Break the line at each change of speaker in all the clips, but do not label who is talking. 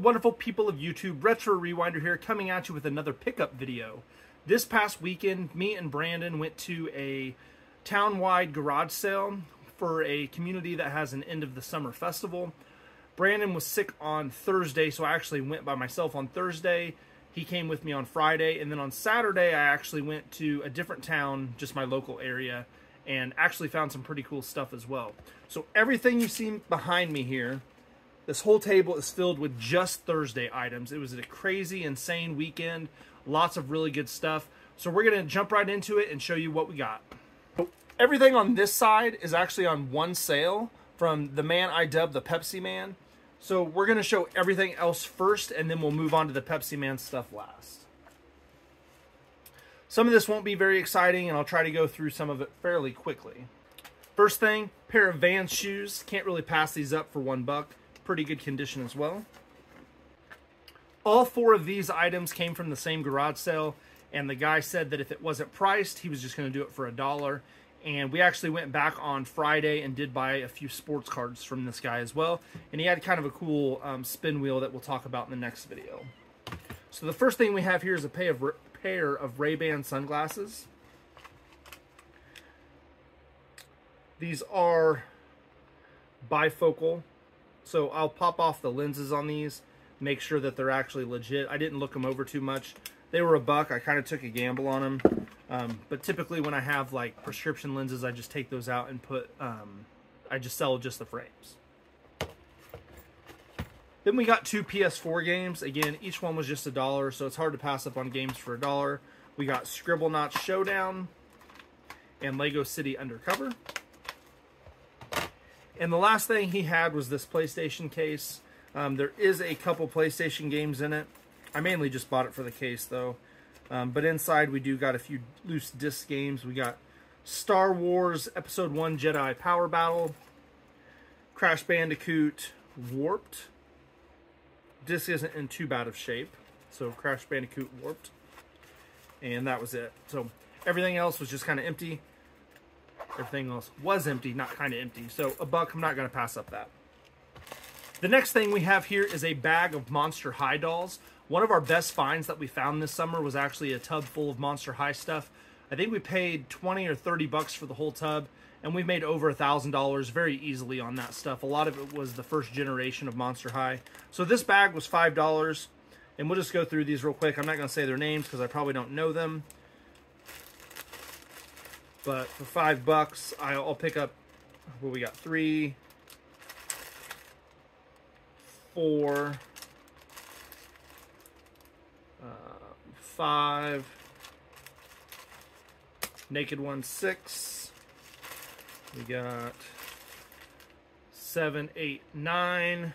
wonderful people of YouTube, Retro Rewinder here, coming at you with another pickup video. This past weekend, me and Brandon went to a town-wide garage sale for a community that has an end of the summer festival. Brandon was sick on Thursday, so I actually went by myself on Thursday. He came with me on Friday, and then on Saturday I actually went to a different town, just my local area, and actually found some pretty cool stuff as well. So everything you see behind me here, this whole table is filled with just Thursday items. It was a crazy, insane weekend. Lots of really good stuff. So we're going to jump right into it and show you what we got. Everything on this side is actually on one sale from the man I dubbed the Pepsi Man. So we're going to show everything else first, and then we'll move on to the Pepsi Man stuff last. Some of this won't be very exciting, and I'll try to go through some of it fairly quickly. First thing, pair of Vans shoes. Can't really pass these up for $1. Pretty good condition as well. All four of these items came from the same garage sale, and the guy said that if it wasn't priced, he was just going to do it for $1. And we actually went back on Friday and did buy a few sports cards from this guy as well. And he had kind of a cool spin wheel that we'll talk about in the next video. So the first thing we have here is a pair of Ray-Ban sunglasses. These are bifocal. So I'll pop off the lenses on these, make sure that they're actually legit. I didn't look them over too much. They were $1. I kind of took a gamble on them. But typically when I have like prescription lenses, I just take those out and put, I just sell just the frames. Then we got two PS4 games. Again, each one was just $1, so it's hard to pass up on games for $1. We got Scribblenauts Showdown and Lego City Undercover. And the last thing he had was this PlayStation case. There is a couple PlayStation games in it. I mainly just bought it for the case though. But inside we do got a few loose disc games. We got Star Wars Episode 1 Jedi Power Battle, Crash Bandicoot Warped. Disc isn't in too bad of shape, so Crash Bandicoot Warped. And that was it. So everything else was just kind of empty. Everything else was empty, not kind of empty. So $1, I'm not going to pass up that. The next thing we have here is a bag of Monster High dolls. One of our best finds that we found this summer was actually a tub full of Monster High stuff. I think we paid 20 or 30 bucks for the whole tub, and we've made over $1,000 very easily on that stuff. A lot of it was the first generation of Monster High. So this bag was $5, and we'll just go through these real quick. I'm not going to say their names because I probably don't know them. But for $5, I'll pick up, what we got, 3, 4, 5, Naked One 6, we got 7, 8, 9,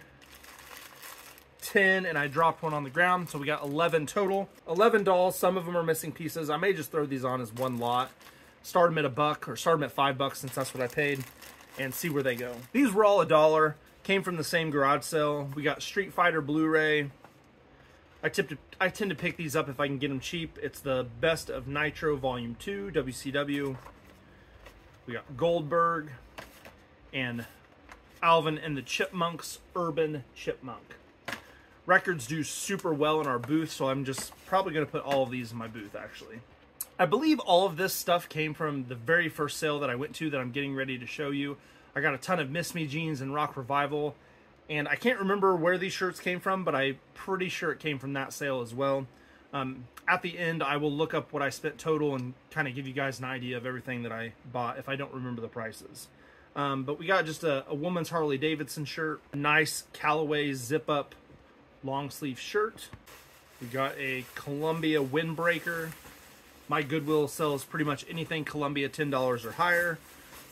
10, and I dropped one on the ground, so we got 11 total. 11 dolls, some of them are missing pieces. I may just throw these on as one lot. Start them at $1, or start them at $5 since that's what I paid, and see where they go. These were all $1, came from the same garage sale. We got Street Fighter Blu-ray. I tend to pick these up if I can get them cheap. It's the Best of Nitro Volume 2, WCW. We got Goldberg and Alvin and the Chipmunks, Urban Chipmunk. Records do super well in our booth, so I'm just probably going to put all of these in my booth, actually. I believe all of this stuff came from the very first sale that I went to that I'm getting ready to show you. I got a ton of Miss Me jeans and Rock Revival. And I can't remember where these shirts came from, but I'm pretty sure it came from that sale as well. At the end, I will look up what I spent total and kind of give you guys an idea of everything that I bought if I don't remember the prices. But we got just a woman's Harley Davidson shirt, a nice Callaway zip-up long sleeve shirt. We got a Columbia windbreaker. My Goodwill sells pretty much anything Columbia $10 or higher.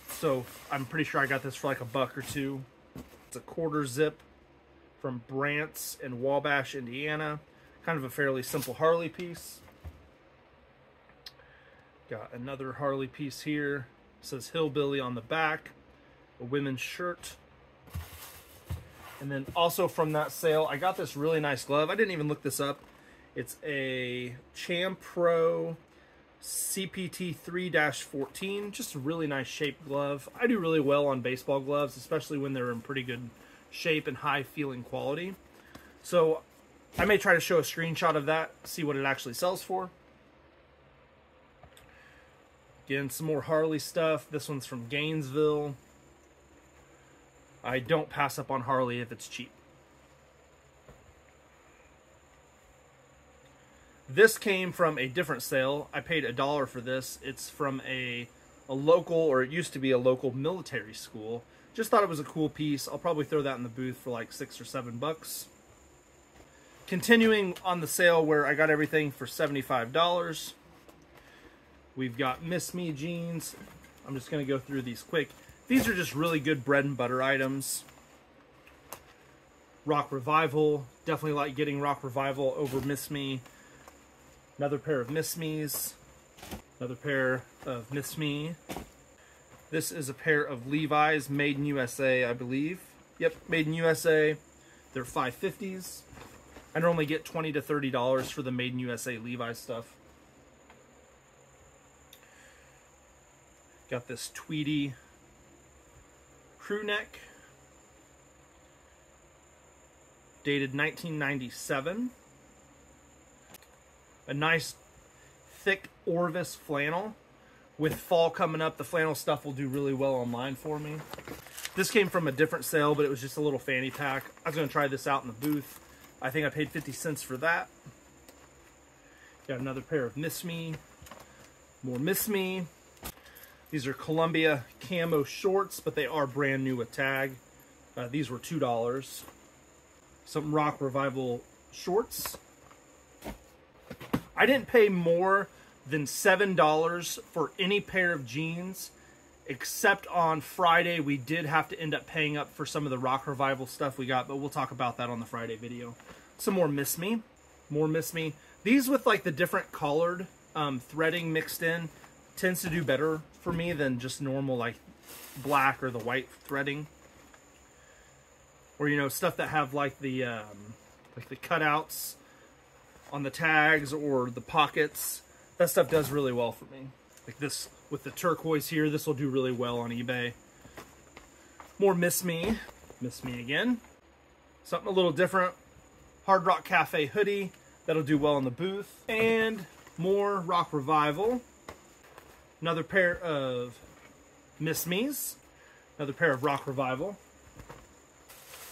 So I'm pretty sure I got this for like $1 or $2. It's a quarter zip from Brant's in Wabash, Indiana. Kind of a fairly simple Harley piece. Got another Harley piece here. It says Hillbilly on the back. A women's shirt. And then also from that sale, I got this really nice glove. I didn't even look this up. It's a Champro CPT 3-14, just a really nice shaped glove. I do really well on baseball gloves, especially when they're in pretty good shape and high feeling quality. So I may try to show a screenshot of that, see what it actually sells for. Again, some more Harley stuff. This one's from Gainesville. I don't pass up on Harley if it's cheap. This came from a different sale. I paid $1 for this. It's from a local, or it used to be a local military school. Just thought it was a cool piece. I'll probably throw that in the booth for like $6 or $7. Continuing on the sale where I got everything for $75. We've got Miss Me jeans. I'm just going to go through these quick. These are just really good bread and butter items. Rock Revival. Definitely like getting Rock Revival over Miss Me. Another pair of Miss Me's. Another pair of Miss Me. This is a pair of Levi's, made in USA, I believe. Yep, made in USA. They're 550s. I normally get $20 to $30 for the made in USA Levi's stuff. Got this Tweety crew neck. Dated 1997. A nice thick Orvis flannel. With fall coming up, the flannel stuff will do really well online for me. This came from a different sale, but it was just a little fanny pack. I was going to try this out in the booth. I think I paid 50 cents for that. Got another pair of Miss Me. More Miss Me. These are Columbia camo shorts, but they are brand new with tag. These were $2. Some Rock Revival shorts. I didn't pay more than $7 for any pair of jeans, except on Friday we did have to end up paying up for some of the Rock Revival stuff we got, but we'll talk about that on the Friday video. Some more Miss Me. More Miss Me. These with like the different collared threading mixed in tends to do better for me than just normal like black or the white threading. Or, you know, stuff that have like the cutouts on the tags or the pockets. That stuff does really well for me. Like this with the turquoise here, this will do really well on eBay. More Miss Me. Miss Me again. Something a little different. Hard Rock Cafe hoodie. That'll do well in the booth. And more Rock Revival. Another pair of Miss Me's. Another pair of Rock Revival.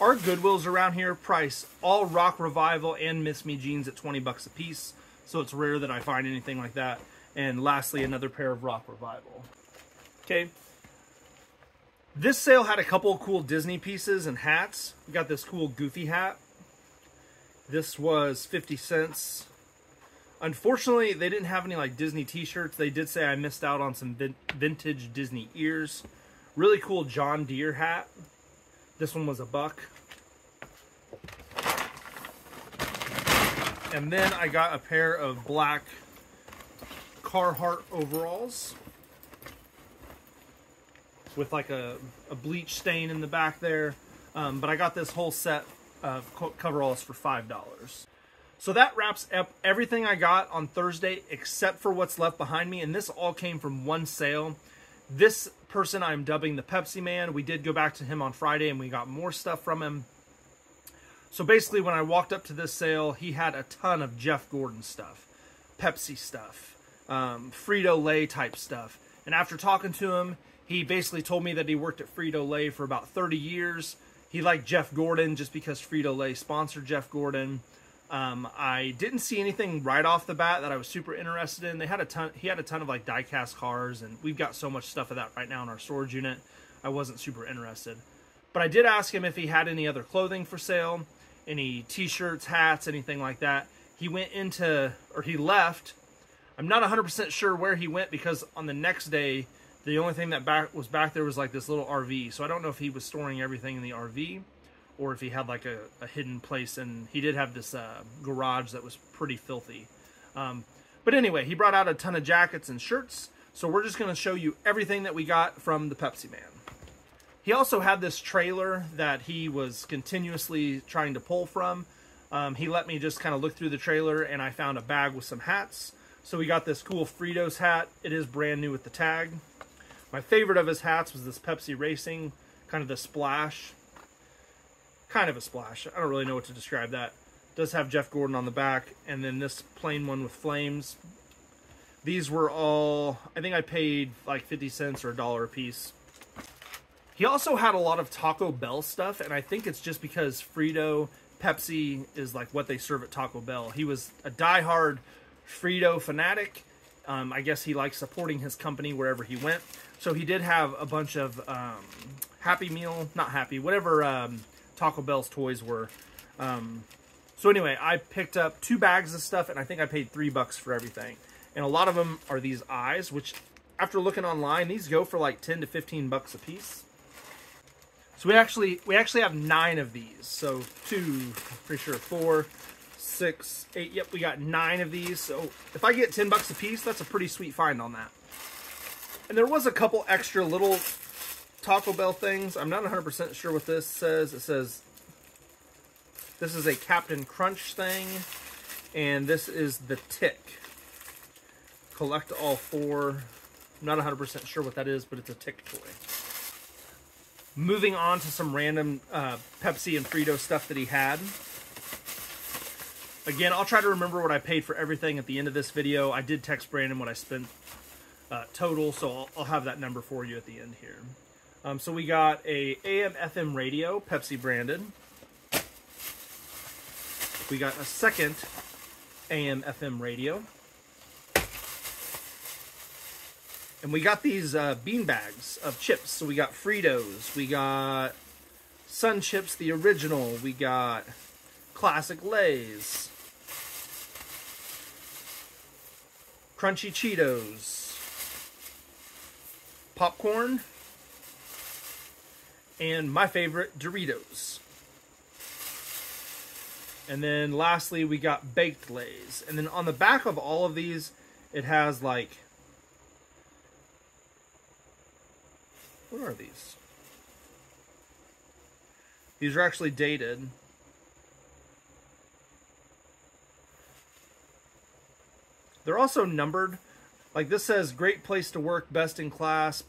Our Goodwills around here price all Rock Revival and Miss Me jeans at 20 bucks a piece. So it's rare that I find anything like that. And lastly, another pair of Rock Revival. Okay. This sale had a couple of cool Disney pieces and hats. We got this cool Goofy hat. This was 50 cents. Unfortunately, they didn't have any like Disney t-shirts. They did say I missed out on some vintage Disney ears. Really cool John Deere hat. This one was $1. And then I got a pair of black Carhartt overalls with like a bleach stain in the back there. But I got this whole set of coveralls for $5. So that wraps up everything I got on Thursday except for what's left behind me. And this all came from one sale. This person I'm dubbing the Pepsi Man. We did go back to him on Friday and we got more stuff from him. So basically when I walked up to this sale, he had a ton of Jeff Gordon stuff, Pepsi stuff, Frito-Lay type stuff. And after talking to him, he basically told me that he worked at Frito-Lay for about 30 years. He liked Jeff Gordon just because Frito-Lay sponsored Jeff Gordon. I didn't see anything right off the bat that I was super interested in. He had a ton of like die-cast cars, and we've got so much stuff of that right now in our storage unit. I wasn't super interested. But I did ask him if he had any other clothing for sale, any t-shirts, hats, anything like that. He left. I'm not 100% sure where he went because on the next day, the only thing that was back there was like this little RV. So I don't know if he was storing everything in the RV or if he had like a hidden place. And he did have this garage that was pretty filthy. But anyway, he brought out a ton of jackets and shirts. So we're just going to show you everything that we got from the Pepsi Man. He also had this trailer that he was continuously trying to pull from. He let me just kind of look through the trailer and I found a bag with some hats. So we got this cool Fritos hat. It is brand new with the tag. My favorite of his hats was this Pepsi Racing, kind of the splash. Kind of a splash. I don't really know what to describe that. Does have Jeff Gordon on the back, and then this plain one with flames. These were all, I think I paid like 50 cents or $1 a piece. He also had a lot of Taco Bell stuff, and I think it's just because Frito, Pepsi is like what they serve at Taco Bell. He was a diehard Frito fanatic. I guess he liked supporting his company wherever he went. So he did have a bunch of Happy Meal, not Happy, whatever Taco Bell's toys were. So anyway, I picked up 2 bags of stuff, and I think I paid $3 for everything. And a lot of them are these eyes, which after looking online, these go for like 10 to 15 bucks a piece. So we actually have 9 of these. So 2, pretty sure 4, 6, 8. Yep, we got 9 of these. So if I get 10 bucks a piece, that's a pretty sweet find on that. And there was a couple extra little Taco Bell things. I'm not 100% sure what this says. It says this is a Captain Crunch thing, and this is the Tick. Collect all 4. I'm not 100% sure what that is, but it's a Tick toy. Moving on to some random Pepsi and Frito stuff that he had. Again, I'll try to remember what I paid for everything at the end of this video. I did text Brandon what I spent total, so I'll have that number for you at the end here. So we got a AM/FM radio, Pepsi branded. We got a second AM/FM radio. And we got these bean bags of chips. So we got Fritos, we got Sun Chips, the original, we got classic Lay's, Crunchy Cheetos, popcorn, and my favorite, Doritos. And then lastly, we got baked Lay's. And then on the back of all of these, it has like, what are these? These are actually dated. They're also numbered. Like this says, great place to work, best in class,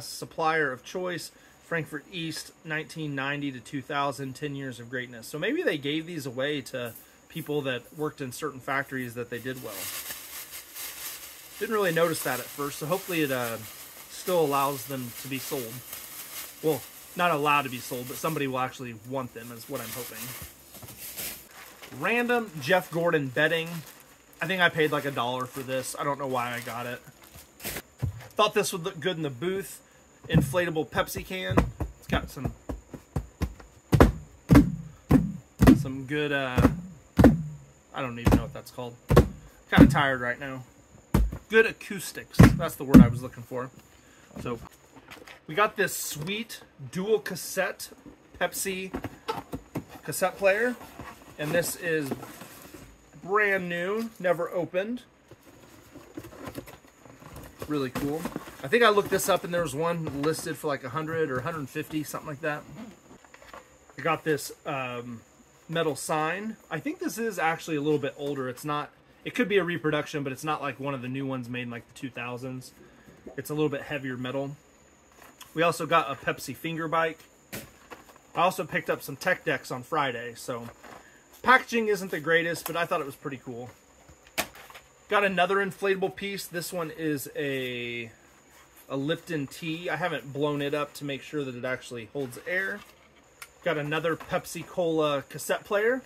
supplier of choice, Frankfurt East, 1990 to 2000, 10 years of greatness. So maybe they gave these away to people that worked in certain factories that they did well. Didn't really notice that at first, so hopefully it still allows them to be sold. Well, not allowed to be sold, but somebody will actually want them, is what I'm hoping. Random Jeff Gordon bedding. I think I paid like $1 for this. I don't know why I got it. Thought this would look good in the booth. Inflatable Pepsi can. It's got some good, I don't even know what that's called. Kind of tired right now. Good acoustics. That's the word I was looking for. So we got this sweet dual cassette Pepsi cassette player. And this is brand new, never opened. Really cool. I think I looked this up and there was one listed for like 100 or 150, something like that. I got this metal sign. I think this is actually a little bit older. It's not, it could be a reproduction, but it's not like one of the new ones made in like the 2000s. It's a little bit heavier metal. We also got a Pepsi finger bike. I also picked up some tech decks on Friday, so packaging isn't the greatest, but I thought it was pretty cool. Got another inflatable piece. This one is a Lipton tea. I haven't blown it up to make sure that it actually holds air. Got another Pepsi Cola cassette player.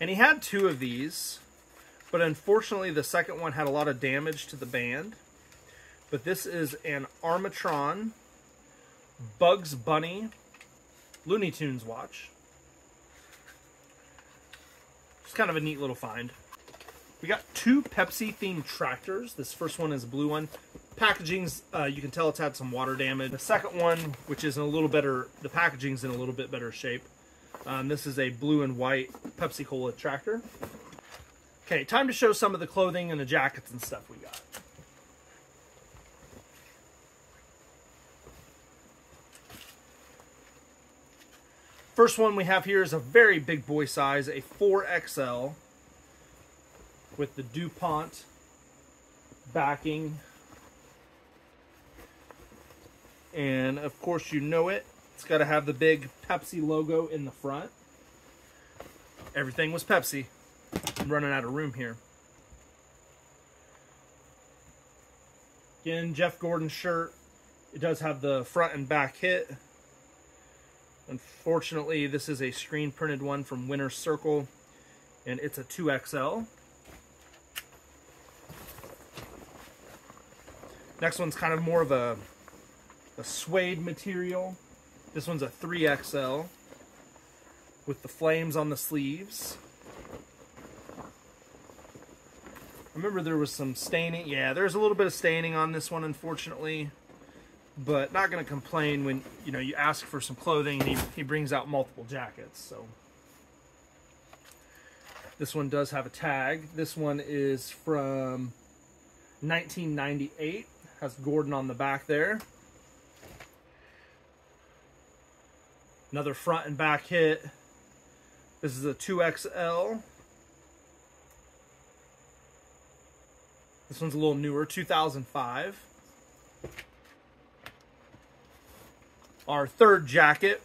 And he had 2 of these, but unfortunately the second one had a lot of damage to the band. But this is an Armatron Bugs Bunny Looney Tunes watch. It's kind of a neat little find. We got 2 Pepsi-themed tractors. This first one is a blue one. Packaging's, you can tell it's had some water damage. The second one, which is in a little better, the packaging's in a little bit better shape. This is a blue and white Pepsi Cola tractor. Okay, time to show some of the clothing and the jackets and stuff we got. First one we have here is a very big boy size, a 4XL with the DuPont backing. And of course you know it, It's got to have the big Pepsi logo in the front. Everything was Pepsi. I'm running out of room here. Again, Jeff Gordon shirt. It does have the front and back hit. Unfortunately, this is a screen printed one from Winner's Circle, and it's a 2XL. Next one's kind of more of a suede material. This one's a 3XL with the flames on the sleeves. I remember there was some staining. Yeah, there's a little bit of staining on this one, unfortunately. But not going to complain when, you know, you ask for some clothing and he brings out multiple jackets. So this one does have a tag. This one is from 1998. Has Gordon on the back there. Another front and back hit. This is a 2XL. This one's a little newer, 2005. Our third jacket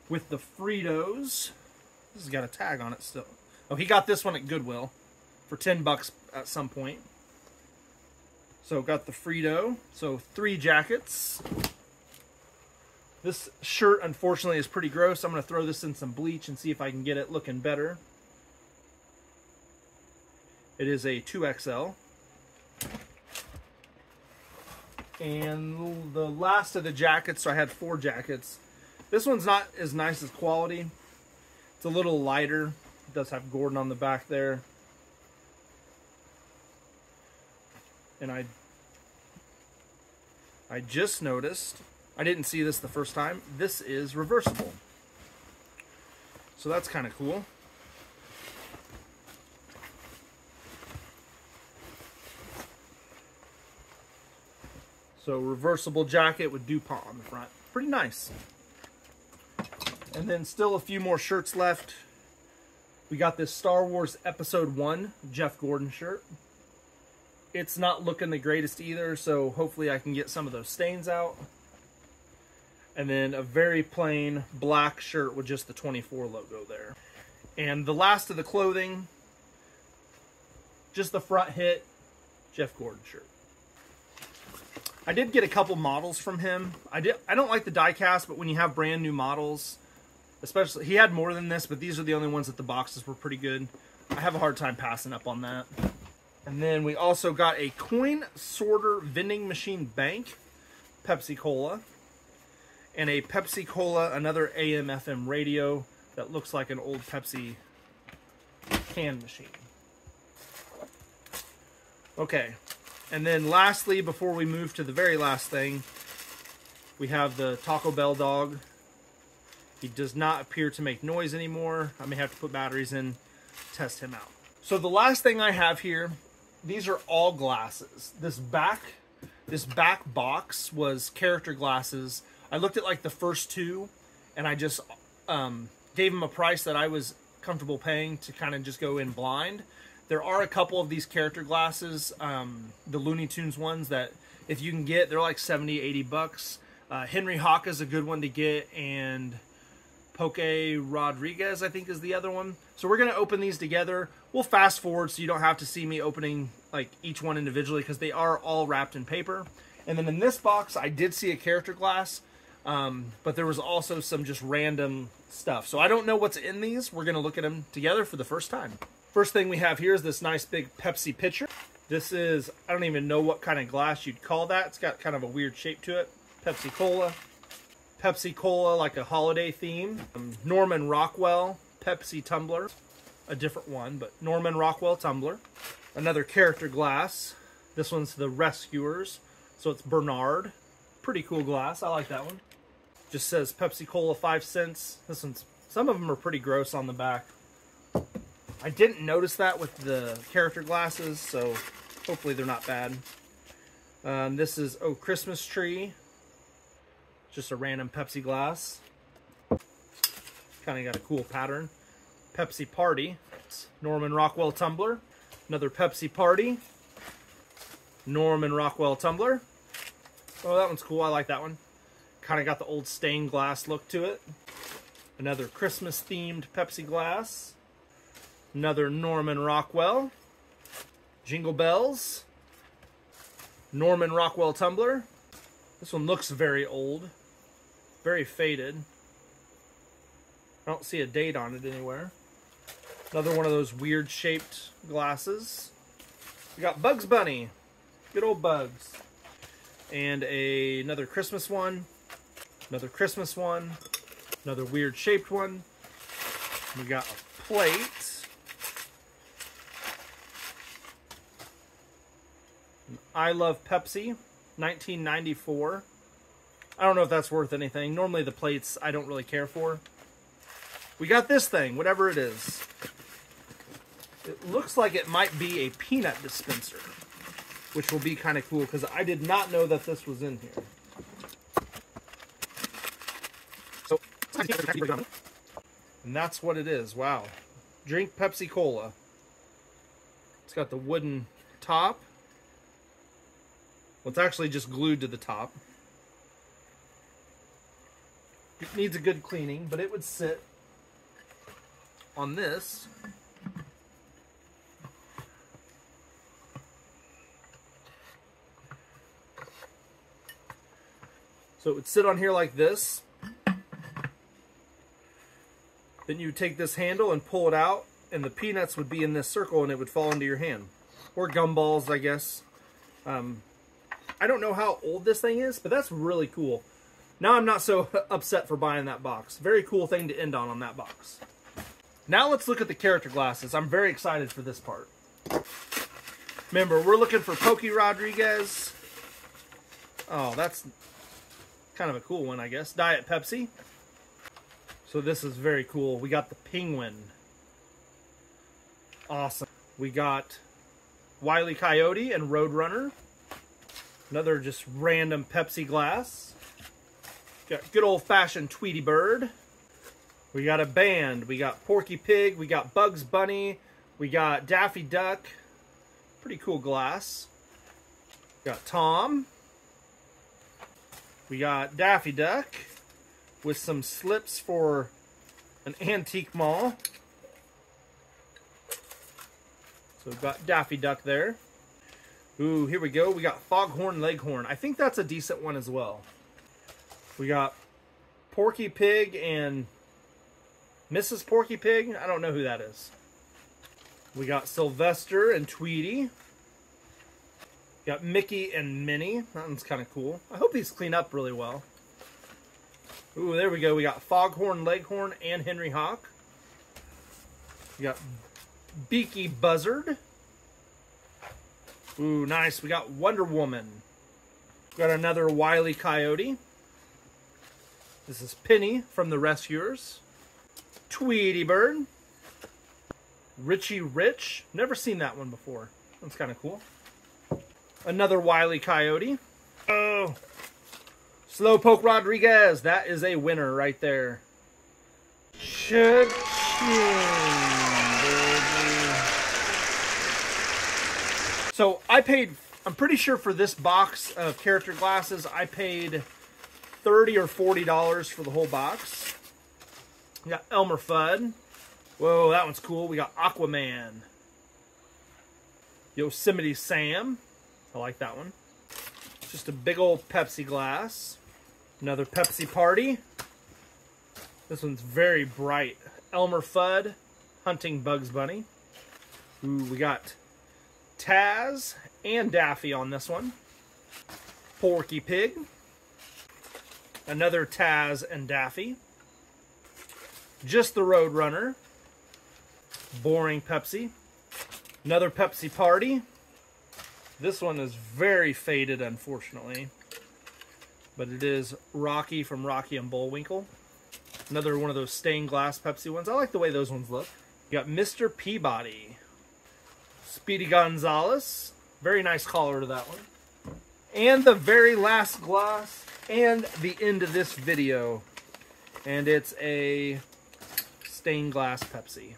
with the Fritos. This has got a tag on it still. Oh, he got this one at Goodwill for $10 at some point. So got the Frito. So 3 jackets. This shirt, unfortunately, is pretty gross. I'm going to throw this in some bleach and see if I can get it looking better. It is a 2XL. And the last of the jackets, so I had 4 jackets. This one's not as nice as quality. It's a little lighter. It does have Gordon on the back there. And I just noticed, I didn't see this the first time, this is reversible. So that's kind of cool. So reversible jacket with DuPont on the front. Pretty nice. And then still a few more shirts left. We got this Star Wars Episode 1 Jeff Gordon shirt. It's not looking the greatest either, so hopefully I can get some of those stains out. And then a very plain black shirt with just the 24 logo there. And the last of the clothing, just the front hit, Jeff Gordon shirt. I did get a couple models from him. I don't like the die cast, but when you have brand new models, especially, he had more than this, but these are the only ones that the boxes were pretty good. I have a hard time passing up on that. And then we also got a coin sorter vending machine bank, Pepsi Cola, and a Pepsi Cola, another AM FM radio that looks like an old Pepsi can machine. Okay. And then lastly, before we move to the very last thing, we have the Taco Bell dog. He does not appear to make noise anymore. I may have to put batteries in, test him out. So the last thing I have here, these are all glasses. This back box was character glasses. I looked at like the first 2, and I just gave him a price that I was comfortable paying to kind of just go in blind. There are a couple of these character glasses, the Looney Tunes ones that if you can get, they're like 70, 80 bucks. Henry Hawk is a good one to get, and Poke Rodriguez, I think, is the other one. So we're going to open these together. We'll fast forward so you don't have to see me opening like each one individually because they are all wrapped in paper. And then in this box, I did see a character glass, but there was also some just random stuff. So I don't know what's in these. We're going to look at them together for the first time. First thing we have here is this nice big Pepsi pitcher. This is, I don't even know what kind of glass you'd call that. It's got kind of a weird shape to it. Pepsi Cola. Pepsi Cola, like a holiday theme. Norman Rockwell Pepsi tumbler. A different one, but Norman Rockwell tumbler. Another character glass. This one's the Rescuers. So it's Bernard. Pretty cool glass. I like that one. Just says Pepsi Cola 5 cents. This one's, some of them are pretty gross on the back. I didn't notice that with the character glasses, so hopefully they're not bad. This is, oh, Christmas Tree. Just a random Pepsi glass. Kind of got a cool pattern. Pepsi Party. It's Norman Rockwell tumbler. Another Pepsi Party. Norman Rockwell tumbler. Oh, that one's cool. I like that one. Kind of got the old stained glass look to it. Another Christmas themed Pepsi glass. Another Norman Rockwell. Jingle Bells. Norman Rockwell tumbler. This one looks very old. Very faded. I don't see a date on it anywhere. Another one of those weird shaped glasses. We got Bugs Bunny. Good old Bugs. And another Christmas one. Another Christmas one. Another weird shaped one. We got a plate. I Love Pepsi, 1994. I don't know if that's worth anything. Normally the plates I don't really care for. We got this thing, whatever it is. It looks like it might be a peanut dispenser, which will be kind of cool because I did not know that this was in here. So, and that's what it is. Wow. Drink Pepsi Cola. It's got the wooden top. Well, it's actually just glued to the top. It needs a good cleaning, but it would sit on this. So it would sit on here like this. Then you would take this handle and pull it out, and the peanuts would be in this circle and it would fall into your hand. Or gumballs, I guess. I don't know how old this thing is, but that's really cool. Now I'm not so upset for buying that box. Very cool thing to end on that box. Now let's look at the character glasses. I'm very excited for this part. Remember, we're looking for Pokey Rodriguez. Oh, that's kind of a cool one, I guess. Diet Pepsi. So this is very cool. We got the Penguin. Awesome. We got Wile E. Coyote and Roadrunner. Another just random Pepsi glass. Got good old-fashioned Tweety Bird. We got a band. We got Porky Pig. We got Bugs Bunny. We got Daffy Duck. Pretty cool glass. We got Tom. We got Daffy Duck with some slips for an antique mall. So we've got Daffy Duck there. Ooh, here we go. We got Foghorn Leghorn. I think that's a decent one as well. We got Porky Pig and Mrs. Porky Pig. I don't know who that is. We got Sylvester and Tweety. Got Mickey and Minnie. That one's kind of cool. I hope these clean up really well. Ooh, there we go. We got Foghorn Leghorn and Henry Hawk. We got Beaky Buzzard. Ooh, nice. We got Wonder Woman. We got another Wile E. Coyote. This is Penny from The Rescuers. Tweety Bird. Richie Rich. Never seen that one before. That's kind of cool. Another Wile E. Coyote. Oh. Slowpoke Rodriguez. That is a winner right there. So I paid, I'm pretty sure for this box of character glasses, I paid $30 or $40 for the whole box. We got Elmer Fudd. Whoa, that one's cool. We got Aquaman. Yosemite Sam. I like that one. Just a big old Pepsi glass. Another Pepsi Party. This one's very bright. Elmer Fudd hunting Bugs Bunny. Ooh, we got Taz and Daffy on this one. Porky Pig. Another Taz and Daffy. Just the Roadrunner. Boring Pepsi. Another Pepsi Party. This one is very faded, unfortunately. But it is Rocky from Rocky and Bullwinkle. Another one of those stained glass Pepsi ones. I like the way those ones look. You got Mr. Peabody. Speedy Gonzales. Very nice collar to that one. And the very last glass and the end of this video. And it's a stained glass Pepsi.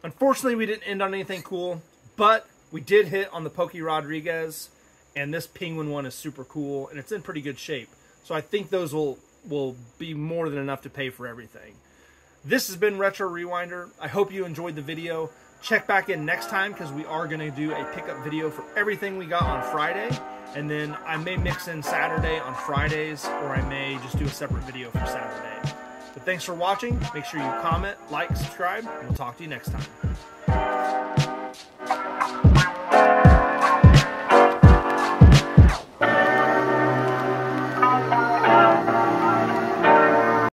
Unfortunately, we didn't end on anything cool, but we did hit on the Pokey Rodriguez, and this Penguin one is super cool, and it's in pretty good shape. So I think those will be more than enough to pay for everything. This has been Retro Rewinder. I hope you enjoyed the video. Check back in next time because we are going to do a pickup video for everything we got on Friday. And then I may mix in Saturday on Fridays, or I may just do a separate video for Saturday. But thanks for watching. Make sure you comment, like, subscribe, and we'll talk to you next time.